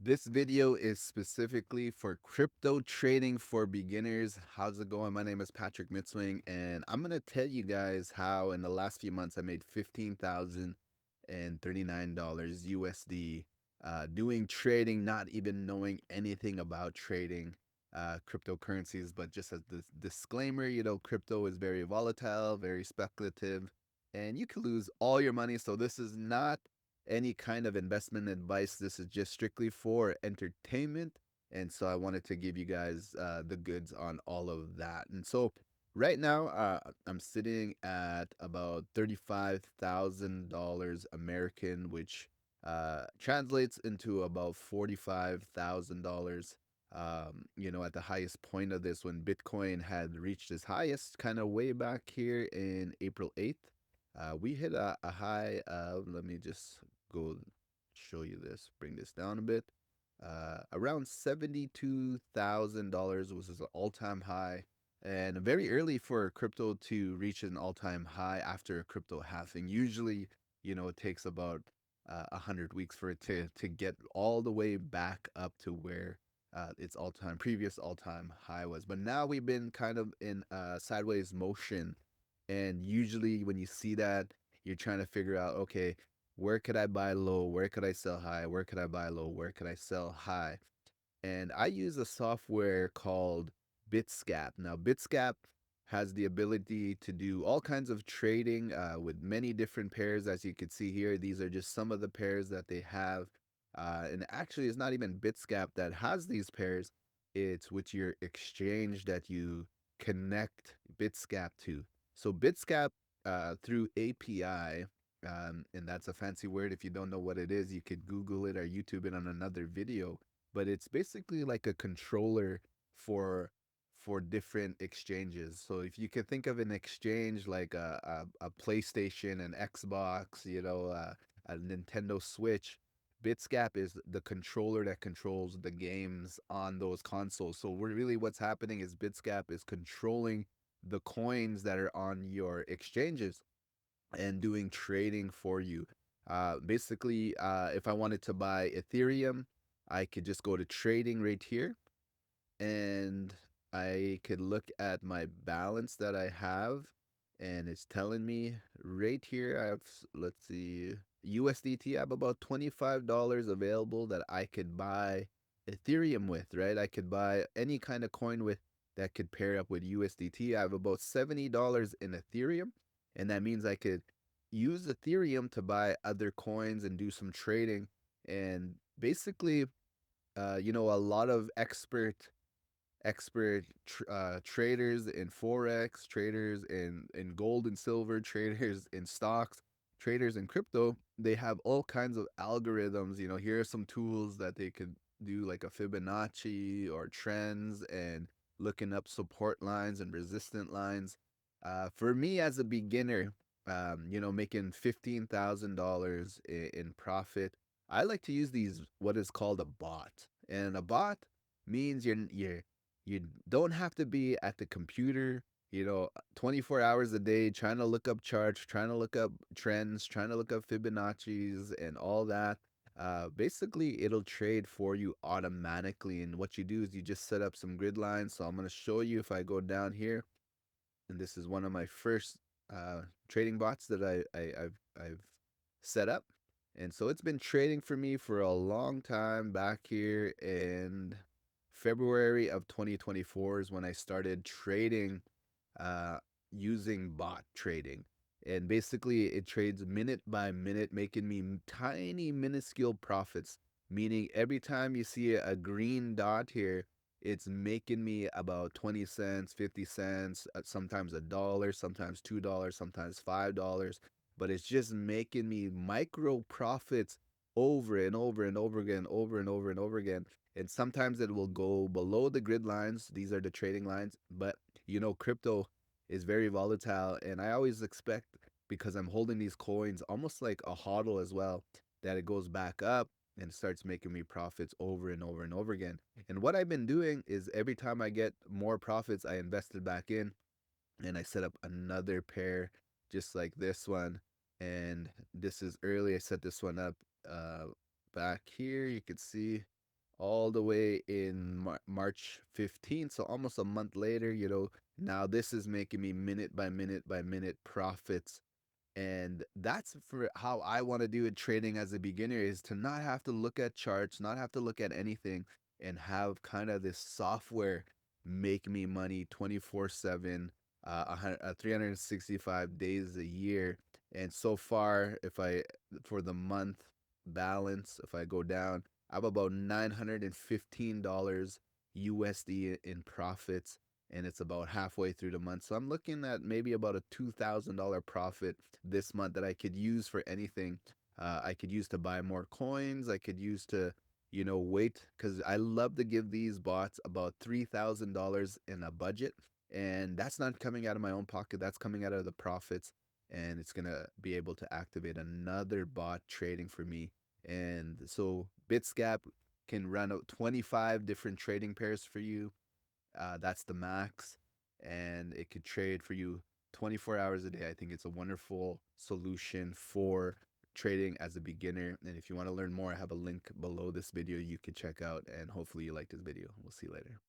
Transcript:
This video is specifically for crypto trading for beginners. How's it going? My name is Patrick Mitzwing, and I'm going to tell you guys how in the last few months I made $15,039 USD doing trading, not even knowing anything about trading cryptocurrencies. But just as the disclaimer, crypto is very volatile, very speculative, and you can lose all your money. So this is not any kind of investment advice. This is just strictly for entertainment. And so I wanted to give you guys the goods on all of that. And so right now, I'm sitting at about $35,000 American, which translates into about $45,000. At the highest point of this, when Bitcoin had reached its highest, kind of way back here in April 8th, we hit a high of, let me just go show you this, bring this down a bit. Around $72,000 was his all-time high, and very early for crypto to reach an all-time high after a crypto halving. Usually, it takes about 100 weeks for it to get all the way back up to where its previous all-time high was. But now we've been kind of in sideways motion, and usually when you see that, you're trying to figure out, okay, where could I buy low? Where could I sell high? Where could I buy low? Where could I sell high? And I use a software called Bitscap. Now, Bitscap has the ability to do all kinds of trading with many different pairs. As you can see here, these are just some of the pairs that they have. And actually, it's not even Bitscap that has these pairs. It's with your exchange that you connect Bitscap to. So Bitscap through API, and that's a fancy word. If you don't know what it is, you could Google it or YouTube it on another video. But it's basically like a controller for for different exchanges. So if you could think of an exchange like a PlayStation, an Xbox, a Nintendo Switch, Bitscap is the controller that controls the games on those consoles. So we're really what's happening is Bitscap is controlling the coins that are on your exchanges and doing trading for you. Basically, if I wanted to buy Ethereum, I could just go to trading right here, and I could look at my balance that I have, and it's telling me right here I have, let's see, USDT. I have about $25 available that I could buy Ethereum with, right? I could buy any kind of coin with that could pair up with USDT. I have about $70 in Ethereum, and that means I could use Ethereum to buy other coins and do some trading. And basically, a lot of traders in forex, traders in gold and silver, traders in stocks, traders in crypto, they have all kinds of algorithms. Here are some tools that they could do, like a Fibonacci or trends, and looking up support lines and resistant lines. For me as a beginner, making $15,000 in profit, I like to use these, what is called a bot. And a bot means you don't have to be at the computer, 24 hours a day trying to look up charts, trying to look up trends, trying to look up Fibonacci's and all that. Basically, it'll trade for you automatically. And what you do is you just set up some grid lines. So I'm going to show you if I go down here, and this is one of my first trading bots that I've set up. And so it's been trading for me for a long time back here in February of 2024 is when I started trading uh, using bot trading. And basically, it trades minute by minute, making me tiny, minuscule profits. Meaning, every time you see a green dot here, it's making me about 20 cents, 50 cents, sometimes a dollar, sometimes $2, sometimes $5. But it's just making me micro profits over and over and over again, over and over and over again. And sometimes it will go below the grid lines. These are the trading lines. But crypto is very volatile. And I always expect, because I'm holding these coins almost like a hodl as well, that it goes back up and starts making me profits over and over and over again. And what I've been doing is every time I get more profits, I invest it back in, and I set up another pair just like this one. And this is early. I set this one up back here. You can see. all the way in March 15th. So almost a month later, now this is making me minute by minute by minute profits. And that's for how I want to do it trading as a beginner, is to not have to look at charts, not have to look at anything, and have kind of this software make me money 24/7, 365 days a year. And so far, if I for the month balance, if I go down, I have about $915 USD in profits, and it's about halfway through the month. So I'm looking at maybe about a $2,000 profit this month that I could use for anything. I could use to buy more coins. I could use to, wait, because I love to give these bots about $3,000 in a budget. And that's not coming out of my own pocket, that's coming out of the profits. And it's going to be able to activate another bot trading for me. And so Bitscap can run out 25 different trading pairs for you. That's the max, and it could trade for you 24 hours a day. I think it's a wonderful solution for trading as a beginner. And if you want to learn more, I have a link below this video you can check out. And hopefully, you like this video. We'll see you later.